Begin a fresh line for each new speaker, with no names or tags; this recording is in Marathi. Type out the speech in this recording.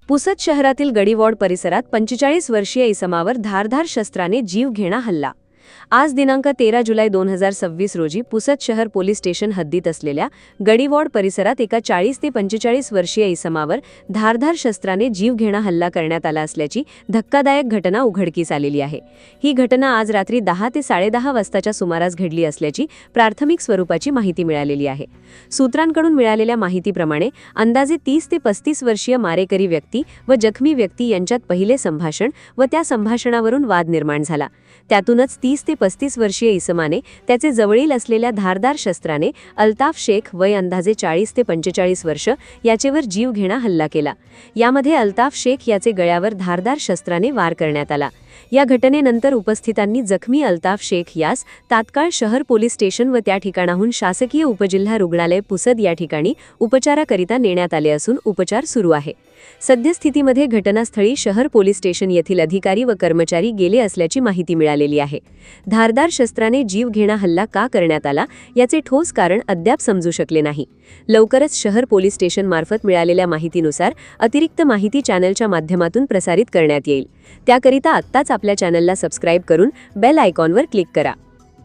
पुसद शहरातील गडीवॉर्ड परिसरात 45 वर्षीय इसमावर धारधार शस्त्राने जीवघेणा हल्ला। आज दिनांक 13 जुलै 2026 रोजी पुसद शहर पोलीस स्टेशन हद्दीत असलेल्या गडीवॉर्ड परिसरात एका 40 ते 45 वर्षीय इसमावर धारधार शस्त्राने जीवघेणा हल्ला करण्यात आला असल्याची धक्कादायक घटना उघडकीस आलेली आहे। ही घटना आज रात्री 10 ते 10:30 वाजताच्या सुमारास घडली असल्याची प्राथमिक स्वरूपाची माहिती मिळालेली आहे। सूत्रांकडून मिळालेल्या माहितीप्रमाणे अंदाजे 30 ते 35 वर्षीय मारेकरी व्यक्ती व जखमी व्यक्ती यांच्यात पहिले संभाषण व त्या संभाषणावरून वाद निर्माण झाला। त्यातूनच 30 ते 35 वर्षीय इसमाने त्याचे जवळील असलेल्या धारदार शस्त्राने अल्ताफ शेख वय अंदाजे 40 ते 45 वर्ष याचेवर जीवघेणा हल्ला केला। यामध्ये अल्ताफ शेख याचे गळ्यावर धारदार शस्त्राने वार करण्यात आला। या घटनेनंतर उपस्थितांनी जखमी अल्ताफ शेख यास तात्काळ शहर पोलीस स्टेशन व त्या ठिकाणाहून शासकीय उपजिल्हा रुग्णालय पुसद या ठिकाणी उपचाराकरिता नेण्यात आले असून उपचार सुरू आहे। सद्यस्थितीमध्ये घटनास्थळी शहर पोलीस स्टेशन येथील अधिकारी व कर्मचारी गेले असल्याची माहिती मिळालेली आहे। धारदार शस्त्राने जीवघेणा हल्ला का करण्यात आला याचे ठोस कारण अद्याप समजू शकले नाही। लवकरच शहर पोलीस स्टेशन मार्फत मिळालेल्या माहितीनुसार अतिरिक्त माहिती चॅनलच्या माध्यमातून प्रसारित करण्यात येईल। त्याकरिता आत्ताच आपल्या चॅनलला सबस्क्राइब करून बेल आयकॉनवर क्लिक करा।